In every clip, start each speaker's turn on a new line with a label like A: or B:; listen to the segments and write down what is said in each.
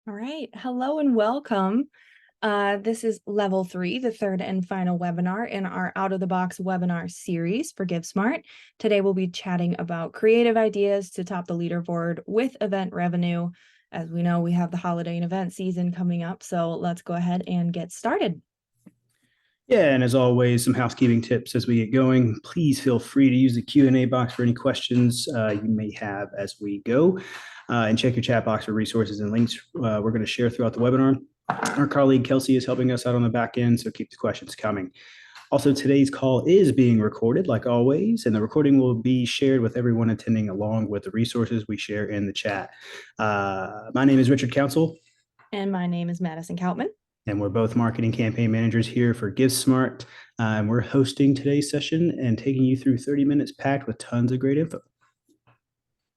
A: All right. Hello and welcome. This is level 3, the third and final webinar in our out of the box webinar series for GiveSmart. Today, we'll be chatting about creative ideas to top the leaderboard with event revenue. As we know, we have the holiday and event season coming up, so let's go ahead and get started.
B: Yeah, and as always, some housekeeping tips as we get going. Please feel free to use the Q&A box for any questions you may have as we go. And check your chat box for resources and links we're going to share throughout the webinar. Our colleague Kelsey is helping us out on the back end, so keep the questions coming. Also, today's call is being recorded, like always, and the recording will be shared with everyone attending along with the resources we share in the chat. My name is Richard Council.
A: And my name is Madison Kautman.
B: And we're both marketing campaign managers here for GiveSmart. And we're hosting today's session and taking you through 30 minutes packed with tons of great info.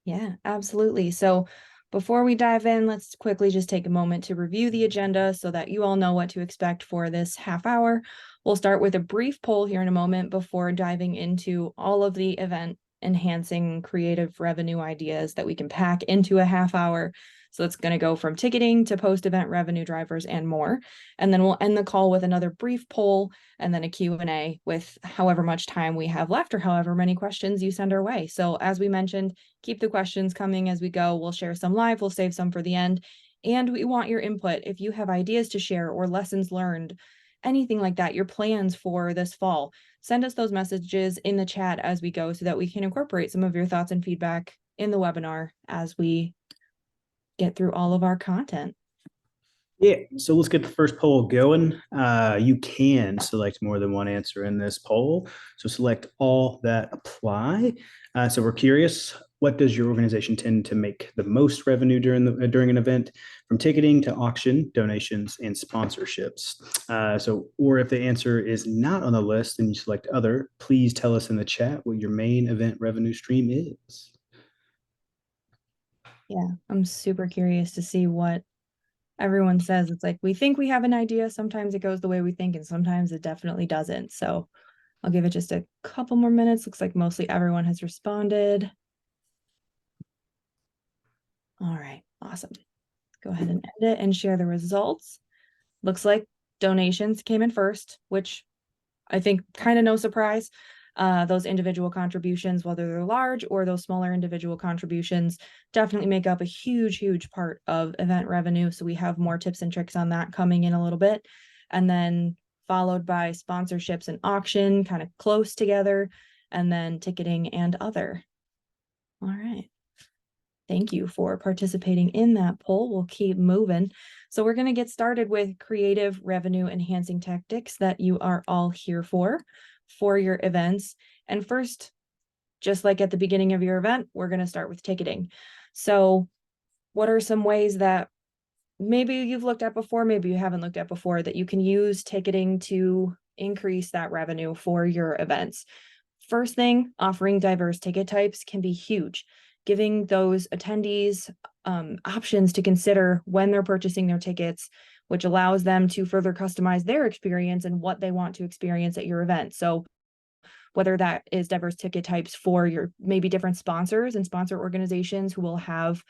A: Yeah, absolutely. So before we dive in, let's quickly just take a moment to review the agenda so that you all know what to expect for this half hour. We'll start with a brief poll here in a moment before diving into all of the event enhancing creative revenue ideas that we can pack into a half hour. So it's going to go from ticketing to post-event revenue drivers and more. And then we'll end the call with another brief poll and then a Q&A with however much time we have left or however many questions you send our way. So as we mentioned, keep the questions coming as we go. We'll share some live, we'll save some for the end. And we want your input. If you have ideas to share or lessons learned, anything like that, your plans for this fall, send us those messages in the chat as we go so that we can incorporate some of your thoughts and feedback in the webinar as we get through all of our content.
B: Yeah, so let's get the first poll going. You can select more than one answer in this poll. So select all that apply. So we're curious, what does your organization tend to make the most revenue during an event, from ticketing to auction, donations, and sponsorships? Or if the answer is not on the list and you select other, please tell us in the chat what your main event revenue stream is.
A: Yeah, I'm super curious to see what everyone says. It's like we think we have an idea. Sometimes it goes the way we think, and sometimes it definitely doesn't. So I'll give it just a couple more minutes. Looks like mostly everyone has responded. All right, awesome. Go ahead and end it and share the results. Looks like donations came in first, which I think kind of no surprise. Those individual contributions, whether they're large or those smaller individual contributions, definitely make up a huge part of event revenue. So we have more tips and tricks on that coming in a little bit. And then followed by sponsorships and auction, kind of close together, and then ticketing and other. All right. Thank you for participating in that poll. We'll keep moving. So we're going to get started with creative revenue enhancing tactics that you are all here for your events. And first, just like at the beginning of your event, we're going to start with ticketing. So what are some ways that maybe you've looked at before, maybe you haven't looked at before, that you can use ticketing to increase that revenue for your events? First thing, offering diverse ticket types can be huge. Giving those attendees options to consider when they're purchasing their tickets, which allows them to further customize their experience and what they want to experience at your event. So whether that is diverse ticket types for your maybe different sponsors and sponsor organizations who will have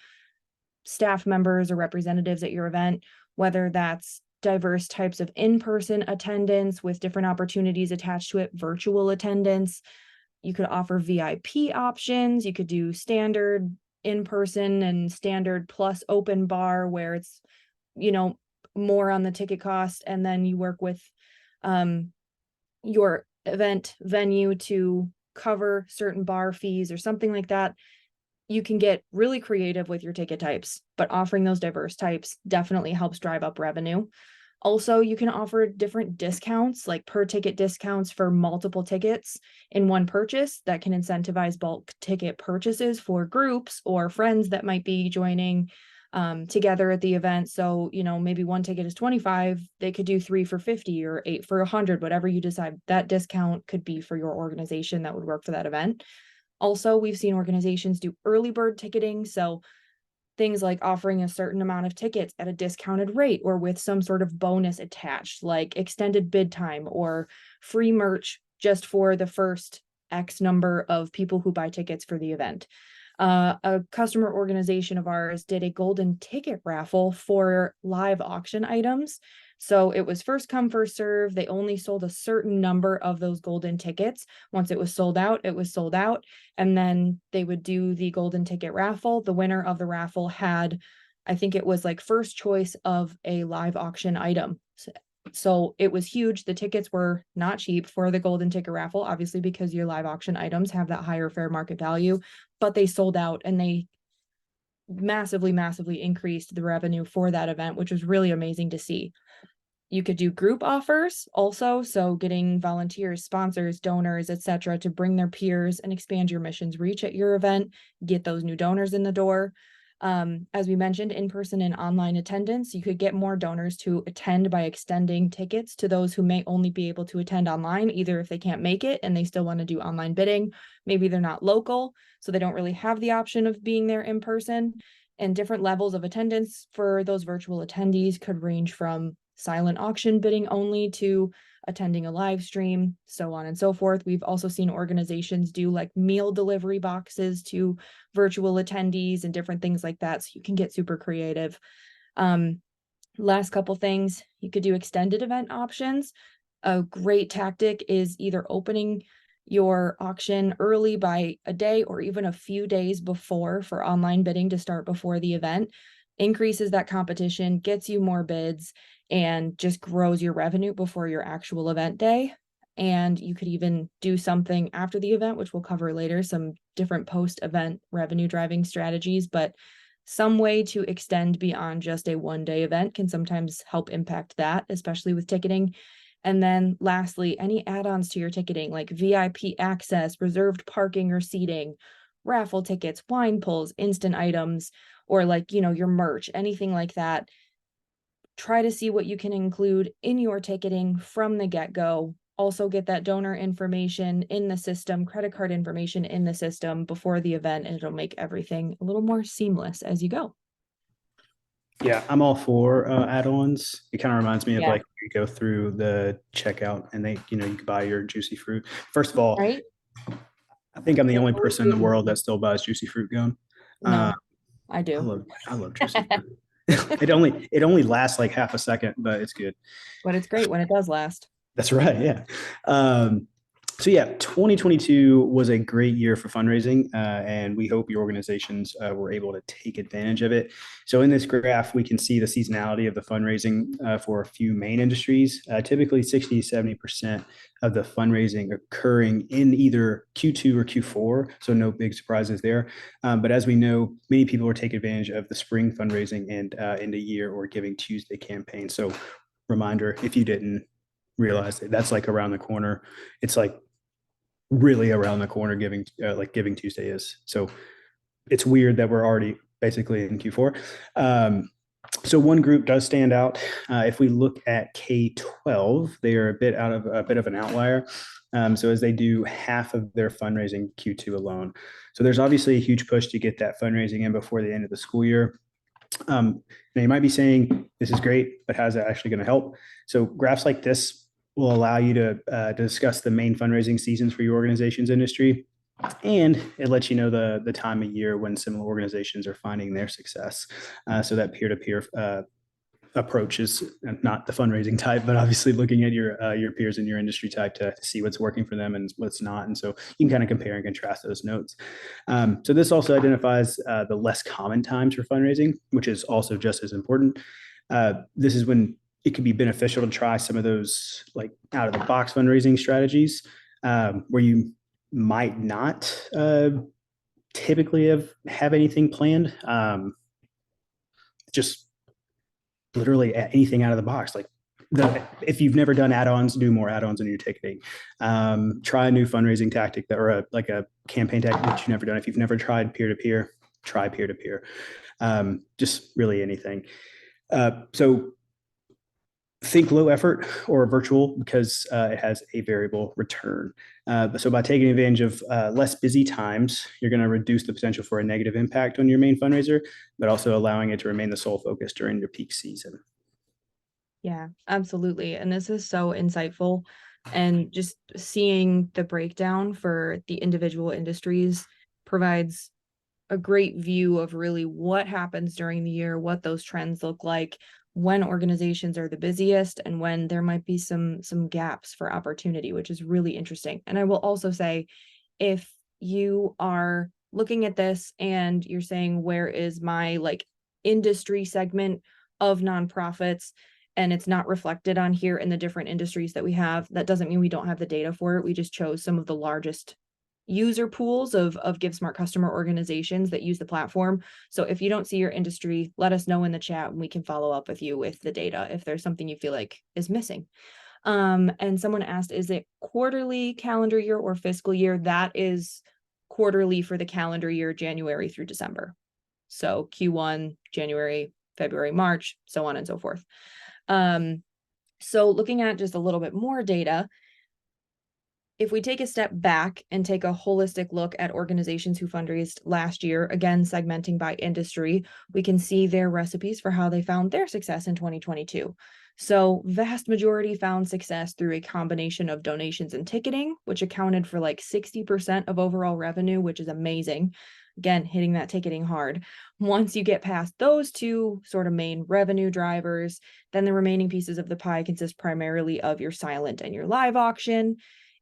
A: staff members or representatives at your event, whether that's diverse types of in-person attendance with different opportunities attached to it, virtual attendance. You could offer VIP options. You could do standard in-person and standard plus open bar where it's, more on the ticket cost. And then you work with your event venue to cover certain bar fees or something like that. You can get really creative with your ticket types, but offering those diverse types definitely helps drive up revenue. Also, you can offer different discounts, like per ticket discounts for multiple tickets in one purchase that can incentivize bulk ticket purchases for groups or friends that might be joining together at the event. So, maybe one ticket is $25, they could do 3 for $50 or 8 for $100, whatever you decide. That discount could be for your organization that would work for that event. Also, we've seen organizations do early bird ticketing. So things like offering a certain amount of tickets at a discounted rate or with some sort of bonus attached, like extended bid time or free merch just for the first X number of people who buy tickets for the event. A customer organization of ours did a golden ticket raffle for live auction items. So it was first come, first serve. They only sold a certain number of those golden tickets. Once it was sold out, it was sold out. And then they would do the golden ticket raffle. The winner of the raffle had, I think it was like first choice of a live auction item. So it was huge. The tickets were not cheap for the golden ticket raffle, obviously, because your live auction items have that higher fair market value, but they sold out and they massively, massively increased the revenue for that event, which was really amazing to see. You could do group offers also, so getting volunteers, sponsors, donors, etc., to bring their peers and expand your mission's reach at your event, get those new donors in the door. As we mentioned, in-person and online attendance, you could get more donors to attend by extending tickets to those who may only be able to attend online, either if they can't make it and they still want to do online bidding, maybe they're not local, so they don't really have the option of being there in person. And different levels of attendance for those virtual attendees could range from silent auction bidding only to attending a live stream, so on and so forth. We've also seen organizations do like meal delivery boxes to virtual attendees and different things like that. So you can get super creative. Last couple things, you could do extended event options. A great tactic is either opening your auction early by a day or even a few days before for online bidding to start before the event, increases that competition, gets you more bids, and just grows your revenue before your actual event day. And you could even do something after the event, which we'll cover later, some different post-event revenue driving strategies, but some way to extend beyond just a one-day event can sometimes help impact that, especially with ticketing. And then lastly, any add-ons to your ticketing like VIP access, reserved parking or seating, raffle tickets, wine pulls, instant items, or like, your merch, anything like that. Try to see what you can include in your ticketing from the get-go. Also get that donor information in the system, credit card information in the system before the event, and it'll make everything a little more seamless as you go.
B: Yeah, I'm all for add-ons. It kind of reminds me of
A: Yeah.
B: like you go through the checkout and they, you can buy your juicy fruit. First of all,
A: Right?
B: I think I'm the
A: They
B: only
A: always
B: person in
A: do
B: the
A: it.
B: world that still buys juicy fruit gum. Uh,
A: No, I do.
B: I love juicy fruit. It only lasts like half a second, but it's good.
A: But it's great when it does last.
B: That's right. Yeah. Um, so yeah, 2022 was a great year for fundraising, and we hope your organizations were able to take advantage of it. So in this graph, we can see the seasonality of the fundraising for a few main industries. Typically 60 to 70% of the fundraising occurring in either Q2 or Q4. So no big surprises there. But as we know, many people are taking advantage of the spring fundraising and end of year or Giving Tuesday campaign. So reminder, if you didn't realize it, that's like around the corner. It's like really around the corner Giving Tuesday is. So it's weird that we're already basically in Q4. So one group does stand out. If we look at K-12, they are a bit of an outlier. So as they do half of their fundraising Q2 alone. So there's obviously a huge push to get that fundraising in before the end of the school year. Now you might be saying this is great, but how's that actually going to help? So graphs like this will allow you to discuss the main fundraising seasons for your organization's industry, and it lets you know the time of year when similar organizations are finding their success. So that peer-to-peer approach is not the fundraising type, but obviously looking at your peers in your industry type to see what's working for them and what's not. And so you can kind of compare and contrast those notes. So this also identifies the less common times for fundraising, which is also just as important. This is when it can be beneficial to try some of those like out of the box fundraising strategies where you might not typically have anything planned. Just literally anything out of the box. Like if you've never done add-ons, do more add-ons in your ticketing. Try a new fundraising tactic or a campaign tactic that you've never done. If you've never tried peer-to-peer, try peer-to-peer. Just really anything. So think low effort or virtual because it has a variable return. So by taking advantage of less busy times, you're going to reduce the potential for a negative impact on your main fundraiser, but also allowing it to remain the sole focus during your peak season.
A: Yeah, absolutely. And this is so insightful. And just seeing the breakdown for the individual industries provides a great view of really what happens during the year, what those trends look like, when organizations are the busiest, and when there might be some gaps for opportunity, which is really interesting. And I will also say, if you are looking at this and you're saying, where is my like industry segment of nonprofits, and it's not reflected on here in the different industries that we have, that doesn't mean we don't have the data for it. We just chose some of the largest user pools of GiveSmart customer organizations that use the platform. So if you don't see your industry, let us know in the chat and we can follow up with you with the data if there's something you feel like is missing. And someone asked, is it quarterly, calendar year, or fiscal year? That is quarterly for the calendar year, January through December. So Q1, January, February, March, so on and so forth. So looking at just a little bit more data, if we take a step back and take a holistic look at organizations who fundraised last year, again, segmenting by industry, we can see their recipes for how they found their success in 2022. So vast majority found success through a combination of donations and ticketing, which accounted for like 60% of overall revenue, which is amazing. Again, hitting that ticketing hard. Once you get past those two sort of main revenue drivers, then the remaining pieces of the pie consist primarily of your silent and your live auction.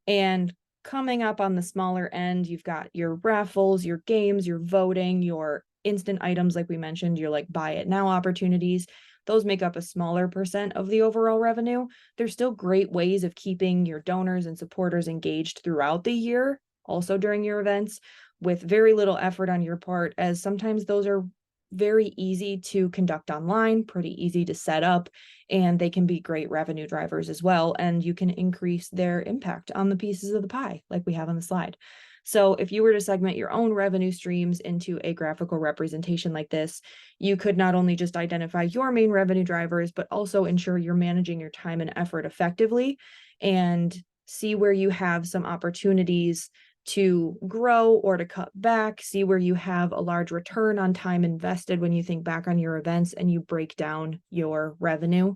A: And coming up on the smaller end, you've got your raffles, your games, your voting, your instant items, like we mentioned, your like buy it now opportunities. Those make up a smaller percent of the overall revenue. There's still great ways of keeping your donors and supporters engaged throughout the year, also during your events, with very little effort on your part, as sometimes those are very easy to conduct online, pretty easy to set up, and they can be great revenue drivers as well. And you can increase their impact on the pieces of the pie, like we have on the slide. So if you were to segment your own revenue streams into a graphical representation like this, you could not only just identify your main revenue drivers, but also ensure you're managing your time and effort effectively and see where you have some opportunities to grow or to cut back, see where you have a large return on time invested when you think back on your events and you break down your revenue.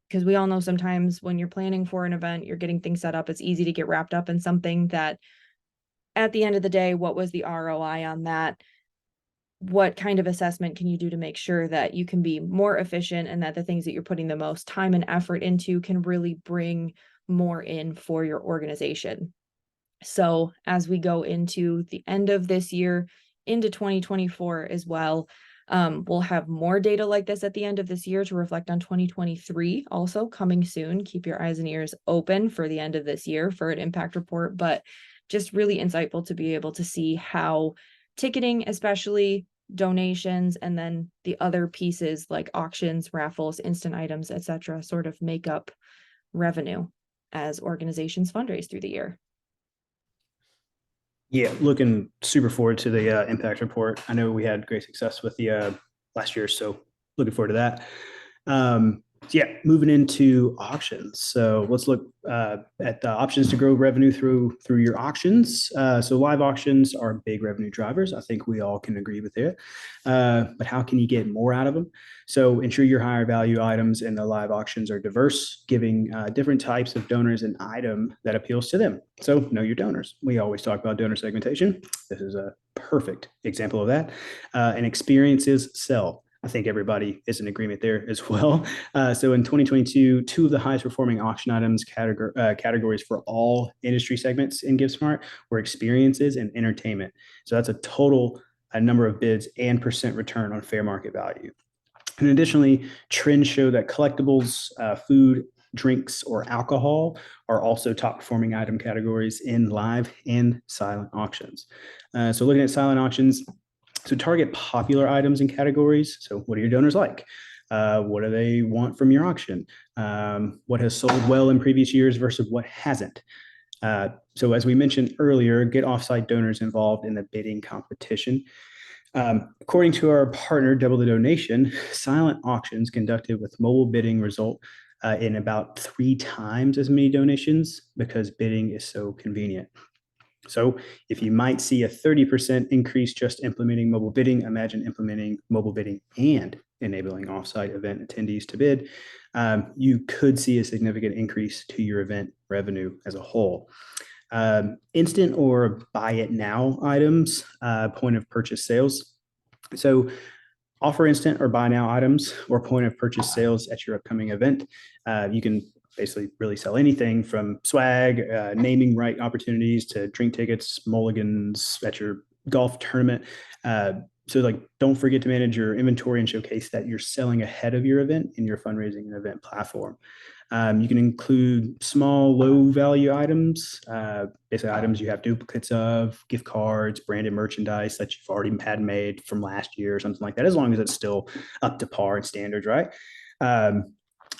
A: Because we all know sometimes when you're planning for an event, you're getting things set up, it's easy to get wrapped up in something that at the end of the day, what was the ROI on that? What kind of assessment can you do to make sure that you can be more efficient and that the things that you're putting the most time and effort into can really bring more in for your organization? So as we go into the end of this year, into 2024 as well, we'll have more data like this at the end of this year to reflect on 2023, also coming soon. Keep your eyes and ears open for the end of this year for an impact report, but just really insightful to be able to see how ticketing, especially donations, and then the other pieces like auctions, raffles, instant items, etc., sort of make up revenue as organizations fundraise through the year.
B: Yeah, looking super forward to the impact report. I know we had great success with the last year, so looking forward to that. So yeah, moving into auctions. So let's look at the options to grow revenue through your auctions. So live auctions are big revenue drivers. I think we all can agree with it. But how can you get more out of them? So ensure your higher value items in the live auctions are diverse, giving different types of donors an item that appeals to them. So know your donors. We always talk about donor segmentation. This is a perfect example of that. And experiences sell. I think everybody is in agreement there as well. So in 2022, two of the highest performing auction items categories for all industry segments in GiveSmart were experiences and entertainment. So that's a total number of bids and percent return on fair market value. And additionally, trends show that collectibles, food, drinks, or alcohol are also top performing item categories in live and silent auctions. So looking at silent auctions, so target popular items and categories. So what do your donors like? What do they want from your auction? What has sold well in previous years versus what hasn't? So as we mentioned earlier, get offsite donors involved in the bidding competition. According to our partner, Double the Donation, silent auctions conducted with mobile bidding result in about 3 times as many donations because bidding is so convenient. So if you might see a 30% increase just implementing mobile bidding, imagine implementing mobile bidding and enabling offsite event attendees to bid. You could see a significant increase to your event revenue as a whole. Instant or buy it now items, point of purchase sales. So offer instant or buy now items or point of purchase sales at your upcoming event. You can basically really sell anything from swag, naming right opportunities to drink tickets, mulligans at your golf tournament. So like, don't forget to manage your inventory and showcase that you're selling ahead of your event in your fundraising and event platform. You can include small, low value items, basically items you have duplicates of, gift cards, branded merchandise that you've already had made from last year or something like that, as long as it's still up to par and standards, right?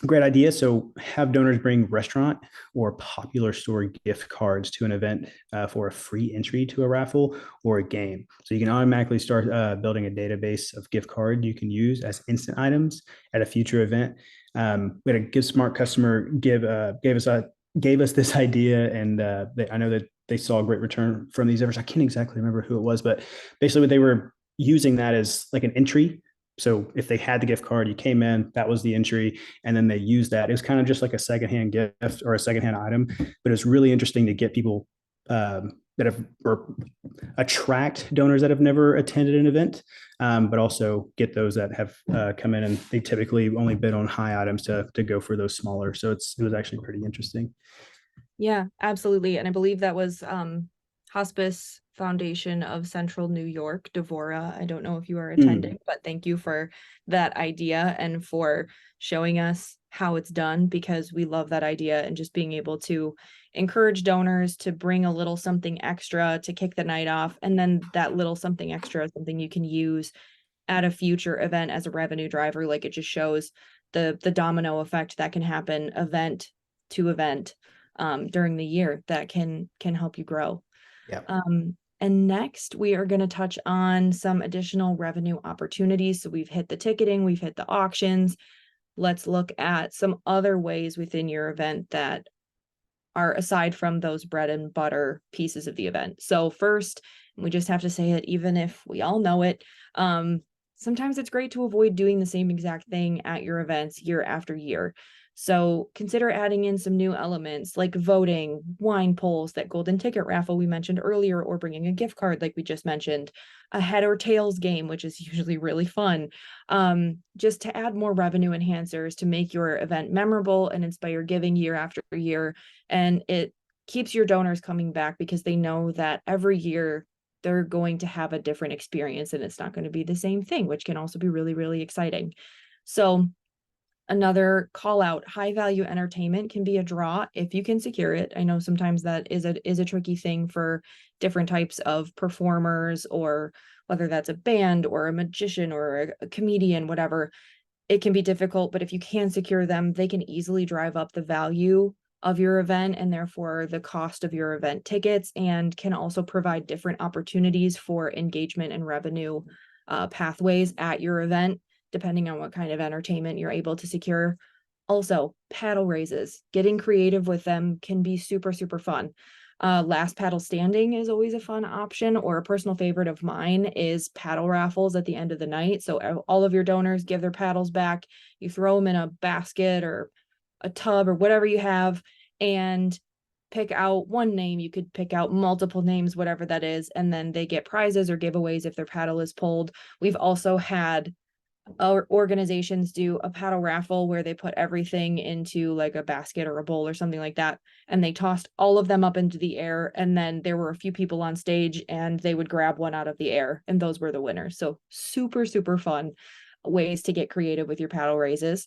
B: Great idea. So have donors bring restaurant or popular store gift cards to an event for a free entry to a raffle or a game. So you can automatically start building a database of gift card you can use as instant items at a future event. We had a good smart customer gave us this idea, and I know that they saw a great return from these efforts. I can't exactly remember who it was, but basically what they were using that as like an entry. So if they had the gift card, you came in, that was the entry, and then they used that. It was kind of just like a secondhand gift or a secondhand item, but it's really interesting to get people that have or attract donors that have never attended an event, but also get those that have come in and they typically only bid on high items to go for those smaller. So it was actually pretty interesting.
A: Yeah, absolutely. And I believe that was Hospice Foundation of Central New York, Devora. I don't know if you are attending, but thank you for that idea and for showing us how it's done, because we love that idea, and just being able to encourage donors to bring a little something extra to kick the night off. And then that little something extra is something you can use at a future event as a revenue driver. Like, it just shows the domino effect that can happen event to event during the year that can help you grow.
B: Yeah.
A: And next, we are going to touch on some additional revenue opportunities. So we've hit the ticketing, we've hit the auctions. Let's look at some other ways within your event that are aside from those bread and butter pieces of the event. So first, we just have to say it, even if we all know it, sometimes it's great to avoid doing the same exact thing at your events year after year. So consider adding in some new elements like voting, wine polls, that golden ticket raffle we mentioned earlier, or bringing a gift card like we just mentioned, a head or tails game, which is usually really fun, just to add more revenue enhancers to make your event memorable and inspire giving year after year. And it keeps your donors coming back because they know that every year they're going to have a different experience and it's not going to be the same thing, which can also be really, really exciting. So another call out, high value entertainment can be a draw if you can secure it. I know sometimes that is a tricky thing for different types of performers, or whether that's a band or a magician or a comedian, whatever. It can be difficult, but if you can secure them, they can easily drive up the value of your event and therefore the cost of your event tickets, and can also provide different opportunities for engagement and revenue pathways at your event, depending on what kind of entertainment you're able to secure. Also, paddle raises, getting creative with them can be super, super fun. Last paddle standing is always a fun option, or a personal favorite of mine is paddle raffles at the end of the night. So all of your donors give their paddles back. You throw them in a basket or a tub or whatever you have, and pick out one name. You could pick out multiple names, whatever that is, and then they get prizes or giveaways if their paddle is pulled. We've also had organizations do a paddle raffle where they put everything into like a basket or a bowl or something like that, and they tossed all of them up into the air, and then there were a few people on stage and they would grab one out of the air, and those were the winners. So super, super fun ways to get creative with your paddle raises.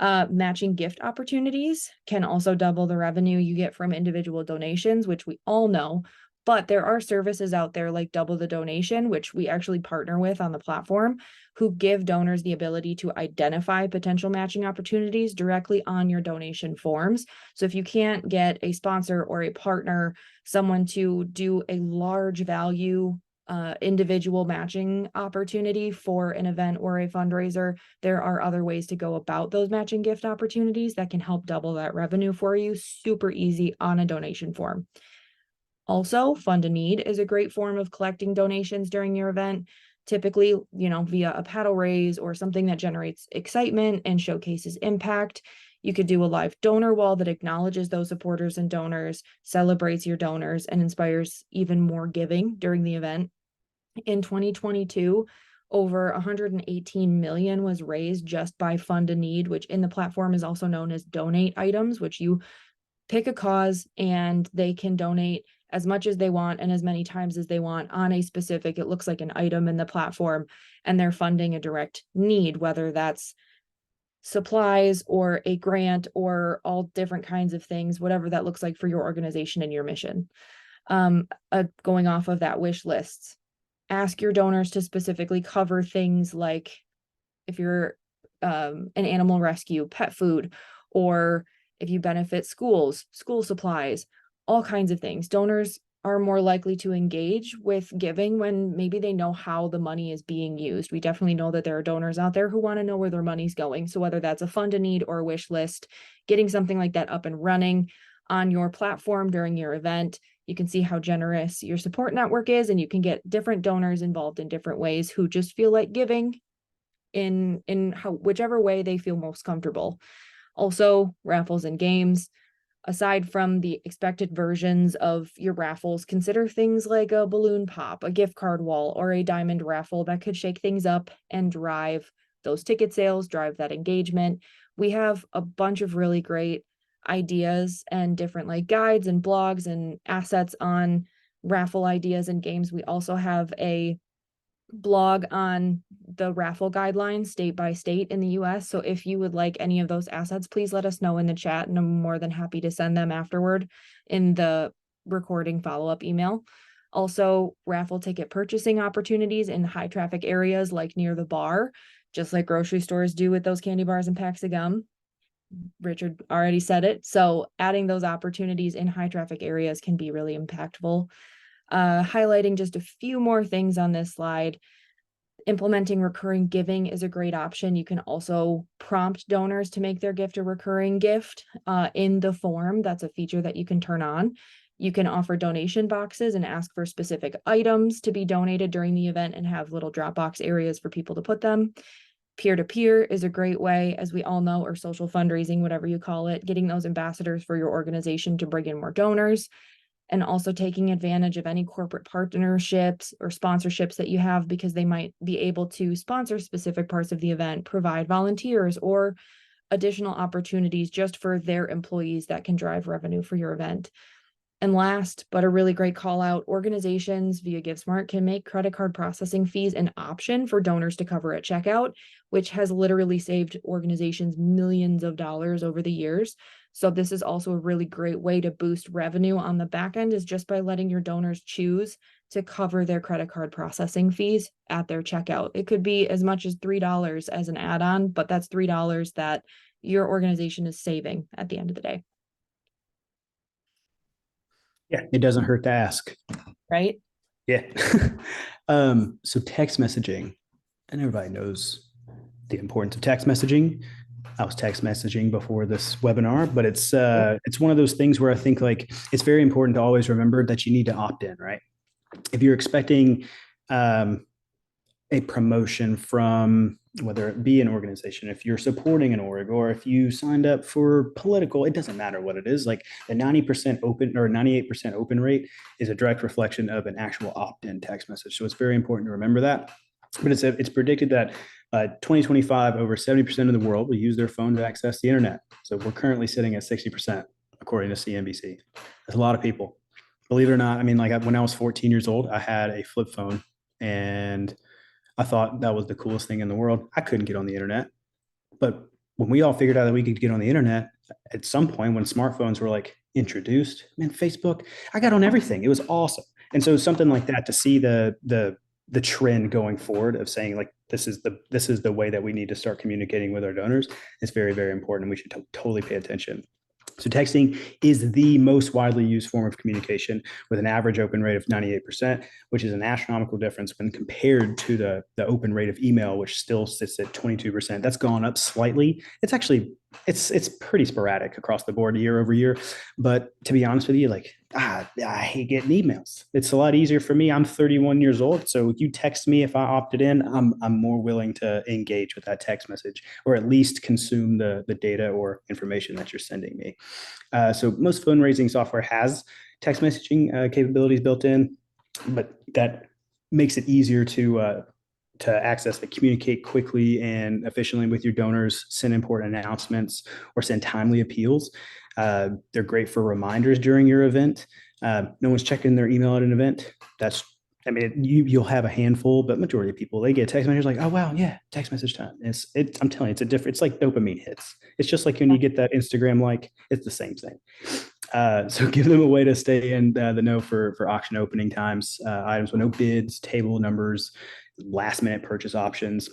A: Matching gift opportunities can also double the revenue you get from individual donations, which we all know. But there are services out there like Double the Donation, which we actually partner with on the platform, who give donors the ability to identify potential matching opportunities directly on your donation forms. So if you can't get a sponsor or a partner, someone to do a large value individual matching opportunity for an event or a fundraiser, there are other ways to go about those matching gift opportunities that can help double that revenue for you. Super easy on a donation form. Also, Fund a Need is a great form of collecting donations during your event, typically, via a paddle raise or something that generates excitement and showcases impact. You could do a live donor wall that acknowledges those supporters and donors, celebrates your donors, and inspires even more giving during the event. In 2022, over 118 million was raised just by Fund a Need, which in the platform is also known as donate items, which you pick a cause and they can donate as much as they want and as many times as they want on a specific, it looks like an item in the platform, and they're funding a direct need, whether that's supplies or a grant or all different kinds of things, whatever that looks like for your organization and your mission. Going off of that wish list, ask your donors to specifically cover things like if you're an animal rescue, pet food, or if you benefit schools, school supplies, all kinds of things. Donors are more likely to engage with giving when maybe they know how the money is being used. We definitely know that there are donors out there who want to know where their money's going. So whether that's a fund a need or a wish list, getting something like that up and running on your platform during your event, you can see how generous your support network is, and you can get different donors involved in different ways who just feel like giving in whichever way they feel most comfortable. Also, raffles and games. Aside from the expected versions of your raffles, consider things like a balloon pop, a gift card wall, or a diamond raffle that could shake things up and drive those ticket sales, drive that engagement. We have a bunch of really great ideas and different like guides and blogs and assets on raffle ideas and games. We also have a blog on the raffle guidelines state by state in the US. So if you would like any of those assets, please let us know in the chat, and I'm more than happy to send them afterward in the recording follow-up email. Also, raffle ticket purchasing opportunities in high traffic areas like near the bar, just like grocery stores do with those candy bars and packs of gum. Richard already said it. So adding those opportunities in high traffic areas can be really impactful. Highlighting just a few more things on this slide. Implementing recurring giving is a great option. You can also prompt donors to make their gift a recurring gift in the form. That's a feature that you can turn on. You can offer donation boxes and ask for specific items to be donated during the event and have little Dropbox areas for people to put them. Peer-to-peer is a great way, as we all know, or social fundraising, whatever you call it, getting those ambassadors for your organization to bring in more donors, and also taking advantage of any corporate partnerships or sponsorships that you have, because they might be able to sponsor specific parts of the event, provide volunteers or additional opportunities just for their employees that can drive revenue for your event. And last, but a really great call out, organizations via GiveSmart can make credit card processing fees an option for donors to cover at checkout, which has literally saved organizations millions of dollars over the years. So this is also a really great way to boost revenue on the back end, is just by letting your donors choose to cover their credit card processing fees at their checkout. It could be as much as $3 as an add-on, but that's $3 that your organization is saving at the end of the day.
B: Yeah, it doesn't hurt to ask.
A: Right?
B: Yeah. So text messaging, and everybody knows the importance of text messaging. I was text messaging before this webinar, but it's one of those things where I think like it's very important to always remember that you need to opt in, right? If you're expecting a promotion from whether it be an organization, if you're supporting an org, or if you signed up for political, it doesn't matter what it is. Like the 90% open or 98% open rate is a direct reflection of an actual opt-in text message. So it's very important to remember that. But it's predicted that 2025, over 70% of the world will use their phone to access the internet. So we're currently sitting at 60%, according to CNBC. That's a lot of people. Believe it or not, I mean, like when I was 14 years old, I had a flip phone, and I thought that was the coolest thing in the world. I couldn't get on the internet. But when we all figured out that we could get on the internet, at some point when smartphones were like introduced, man, Facebook, I got on everything. It was awesome. And so something like that, to see the trend going forward of saying like this is the way that we need to start communicating with our donors is very, very important. And we should totally pay attention. So texting is the most widely used form of communication, with an average open rate of 98%, which is an astronomical difference when compared to the open rate of email, which still sits at 22%. That's gone up slightly. It's actually It's pretty sporadic across the board year over year. But to be honest with you, like I hate getting emails. It's a lot easier for me. I'm 31 years old, so if you text me if I opted in, I'm more willing to engage with that text message or at least consume the data or information that you're sending me. So most fundraising software has text messaging capabilities built in, but that makes it easier to access to communicate quickly and efficiently with your donors, send important announcements, or send timely appeals. They're great for reminders during your event. No one's checking their email at an event. I mean, you'll have a handful, but majority of people, they get text messages like, oh, wow, yeah, text message time. I'm telling you, it's like dopamine hits. It's just like when you get that Instagram like, it's the same thing. So give them a way to stay in the know for auction opening times, items with no bids, table numbers, last minute purchase options,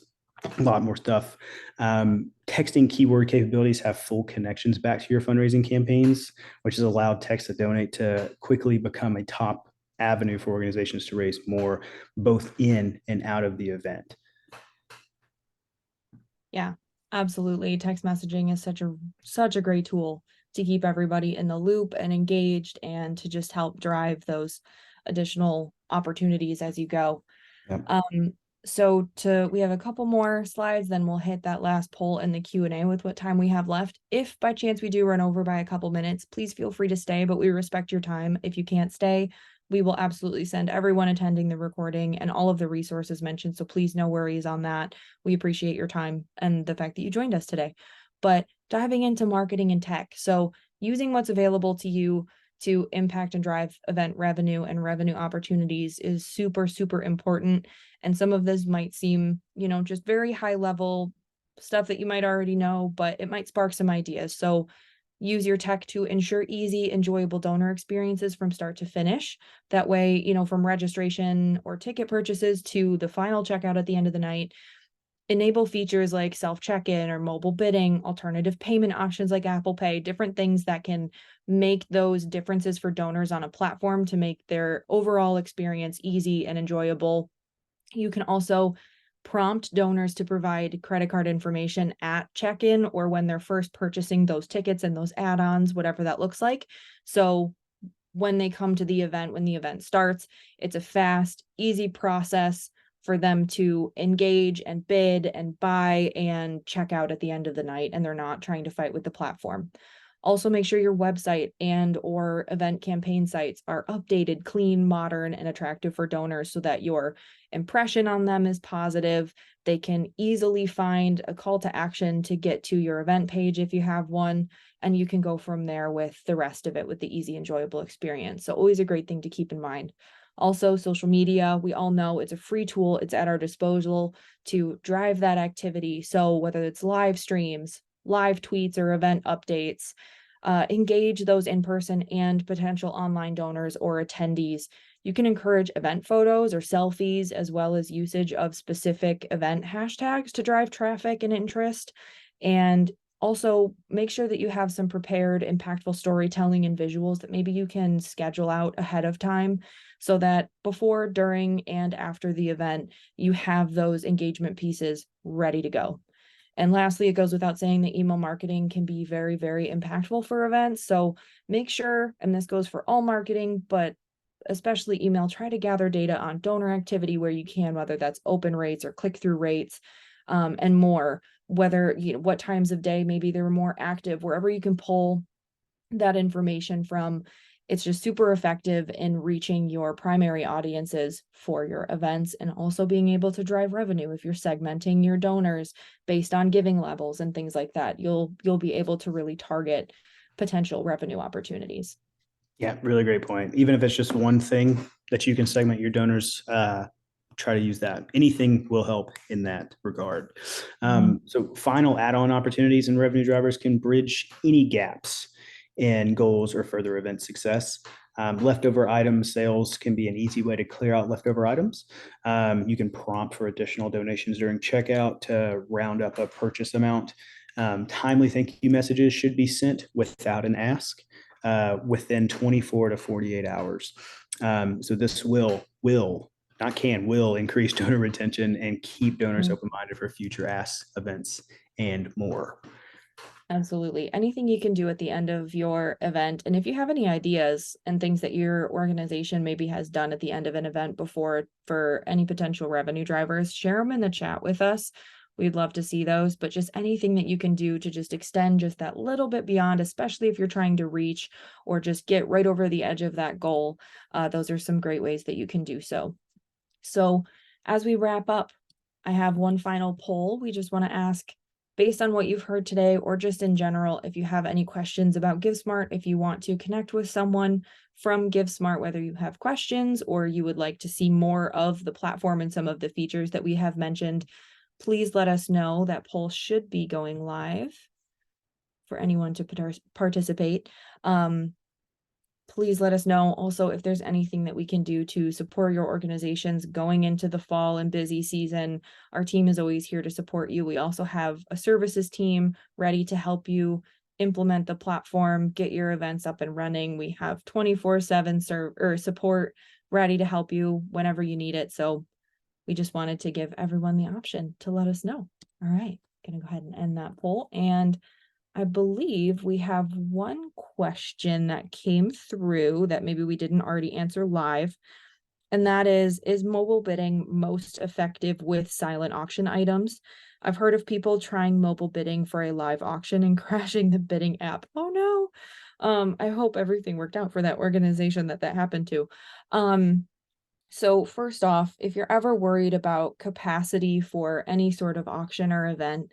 B: a lot more stuff. Texting keyword capabilities have full connections back to your fundraising campaigns, which has allowed text to donate to quickly become a top avenue for organizations to raise more, both in and out of the event.
A: Yeah, absolutely. Text messaging is such a great tool to keep everybody in the loop and engaged and to just help drive those additional opportunities as you go.
B: Yep.
A: So we have a couple more slides, then we'll hit that last poll in the Q&A with what time we have left. If by chance we do run over by a couple minutes, please feel free to stay, but we respect your time. If you can't stay, we will absolutely send everyone attending the recording and all of the resources mentioned. So please, no worries on that. We appreciate your time and the fact that you joined us today. But diving into marketing and tech. So using what's available to you to impact and drive event revenue and revenue opportunities is super, super important. And some of this might seem, just very high level stuff that you might already know, but it might spark some ideas. So use your tech to ensure easy, enjoyable donor experiences from start to finish. That way, from registration or ticket purchases to the final checkout at the end of the night. Enable features like self-check-in or mobile bidding, alternative payment options like Apple Pay, different things that can make those differences for donors on a platform to make their overall experience easy and enjoyable. You can also prompt donors to provide credit card information at check-in or when they're first purchasing those tickets and those add-ons, whatever that looks like. So when they come to the event, when the event starts, it's a fast, easy process for them to engage and bid and buy and check out at the end of the night, and they're not trying to fight with the platform. Also, make sure your website and or event campaign sites are updated, clean, modern, and attractive for donors so that your impression on them is positive. They can easily find a call to action to get to your event page if you have one, and you can go from there with the rest of it with the easy, enjoyable experience. So always a great thing to keep in mind. Also, social media, we all know it's a free tool. It's at our disposal to drive that activity. So whether it's live streams, live tweets, or event updates, engage those in-person and potential online donors or attendees. You can encourage event photos or selfies, as well as usage of specific event hashtags to drive traffic and interest. And also make sure that you have some prepared, impactful storytelling and visuals that maybe you can schedule out ahead of time so that before, during, and after the event, you have those engagement pieces ready to go. And lastly, it goes without saying that email marketing can be very, very impactful for events. So make sure, and this goes for all marketing, but especially email, try to gather data on donor activity where you can, whether that's open rates or click-through rates, and more, whether, what times of day maybe they're more active, wherever you can pull that information from. It's just super effective in reaching your primary audiences for your events and also being able to drive revenue. If you're segmenting your donors based on giving levels and things like that, you'll be able to really target potential revenue opportunities.
B: Yeah, really great point. Even if it's just one thing that you can segment your donors, try to use that. Anything will help in that regard. So final add-on opportunities and revenue drivers can bridge any gaps in goals or further event success. Leftover item sales can be an easy way to clear out leftover items. You can prompt for additional donations during checkout to round up a purchase amount. Timely thank you messages should be sent without an ask within 24 to 48 hours. So this will increase donor retention and keep donors open-minded for future asks, events, and more.
A: Absolutely. Anything you can do at the end of your event. And if you have any ideas and things that your organization maybe has done at the end of an event before for any potential revenue drivers, share them in the chat with us. We'd love to see those, but just anything that you can do to just extend just that little bit beyond, especially if you're trying to reach or just get right over the edge of that goal. Those are some great ways that you can do so. So as we wrap up, I have one final poll. We just want to ask, based on what you've heard today, or just in general, if you have any questions about GiveSmart, if you want to connect with someone from GiveSmart, whether you have questions or you would like to see more of the platform and some of the features that we have mentioned, please let us know. That poll should be going live for anyone to participate. Please let us know also if there's anything that we can do to support your organizations going into the fall and busy season. Our team is always here to support you. We also have a services team ready to help you implement the platform, get your events up and running. We have 24/7 support ready to help you whenever you need it. So we just wanted to give everyone the option to let us know. All right, gonna go ahead and end that poll. And I believe we have one question that came through that maybe we didn't already answer live. And that is mobile bidding most effective with silent auction items? I've heard of people trying mobile bidding for a live auction and crashing the bidding app. Oh no. I hope everything worked out for that organization that happened to. So first off, if you're ever worried about capacity for any sort of auction or event,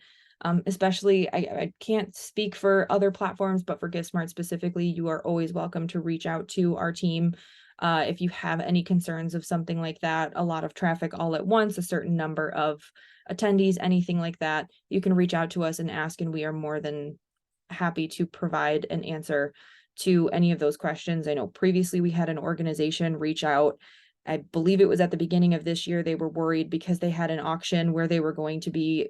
A: especially I can't speak for other platforms, but for GiveSmart specifically, you are always welcome to reach out to our team. If you have any concerns of something like that, a lot of traffic all at once, a certain number of attendees, anything like that, you can reach out to us and ask, and we are more than happy to provide an answer to any of those questions. I know previously we had an organization reach out. I believe it was at the beginning of this year. They were worried because they had an auction where they were going to be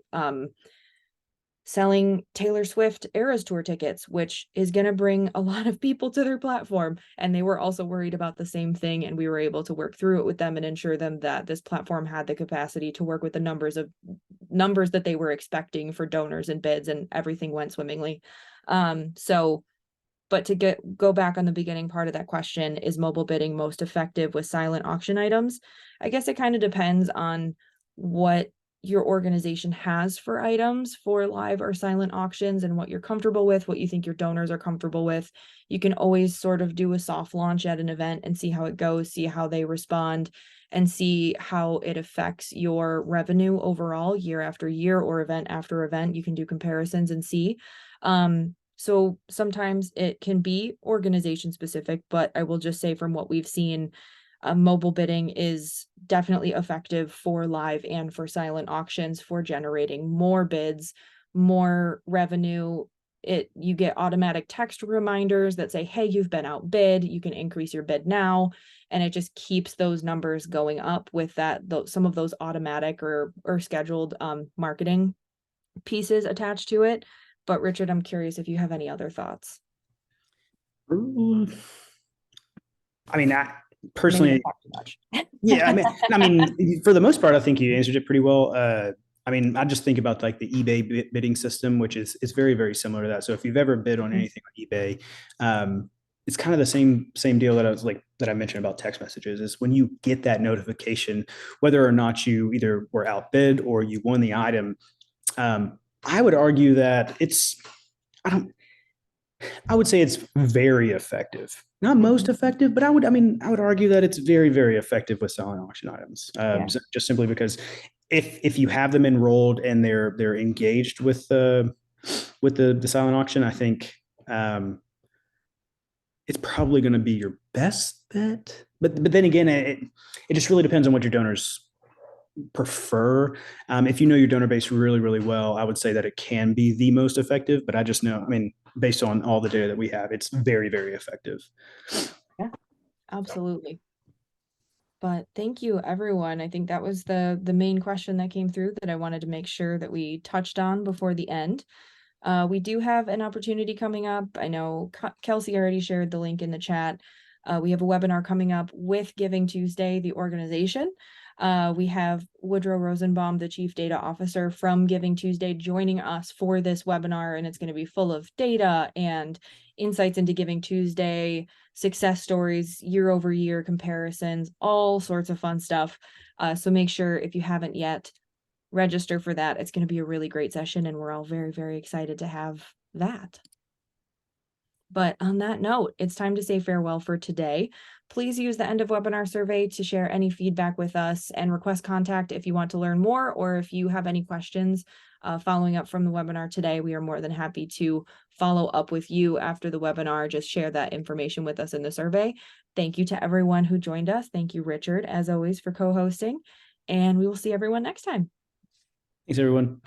A: selling Taylor Swift Eras Tour tickets, which is going to bring a lot of people to their platform. And they were also worried about the same thing. And we were able to work through it with them and ensure them that this platform had the capacity to work with the numbers that they were expecting for donors and bids, and everything went swimmingly. But to go back on the beginning part of that question, is mobile bidding most effective with silent auction items? I guess it kind of depends on what your organization has for items for live or silent auctions and what you're comfortable with, what you think your donors are comfortable with. You can always sort of do a soft launch at an event and see how it goes, see how they respond, and see how it affects your revenue overall year after year or event after event. You can do comparisons and see. So sometimes it can be organization specific, but I will just say from what we've seen, mobile bidding is definitely effective for live and for silent auctions for generating more bids, more revenue. You get automatic text reminders that say, hey, you've been outbid, you can increase your bid now. And it just keeps those numbers going up with some of those automatic or scheduled marketing pieces attached to it. But Richard, I'm curious if you have any other thoughts.
B: I mean, I
A: Maybe
B: personally,
A: not too much.
B: yeah, I mean, for the most part, I think you answered it pretty well. I mean, I just think about like the eBay bidding system, which is very, very similar to that. So if you've ever bid on anything on eBay, it's kind of the same deal that I mentioned about text messages. Is when you get that notification, whether or not you either were outbid or you won the item. I would argue that I would say it's very effective. Not most effective, but I would argue that it's very, very effective with selling auction items. Just simply because if you have them enrolled and they're engaged with the silent auction, I think it's probably going to be your best bet. But then again, it just really depends on what your donors prefer. If you know your donor base really, really well, I would say that it can be the most effective, but I just know, I mean, based on all the data that we have, it's very, very effective.
A: Yeah, absolutely. But thank you, everyone. I think that was the main question that came through that I wanted to make sure that we touched on before the end. We do have an opportunity coming up. I know Kelsey already shared the link in the chat. We have a webinar coming up with Giving Tuesday, the organization. We have Woodrow Rosenbaum, the Chief Data Officer from Giving Tuesday, joining us for this webinar, and it's going to be full of data and insights into Giving Tuesday, success stories, year-over-year comparisons, all sorts of fun stuff. So make sure, if you haven't yet, register for that. It's going to be a really great session, and we're all very, very excited to have that. But on that note, it's time to say farewell for today. Please use the end of webinar survey to share any feedback with us and request contact if you want to learn more, or if you have any questions following up from the webinar today. We are more than happy to follow up with you after the webinar. Just share that information with us in the survey. Thank you to everyone who joined us. Thank you, Richard, as always, for co-hosting, and we will see everyone next time.
B: Thanks, everyone.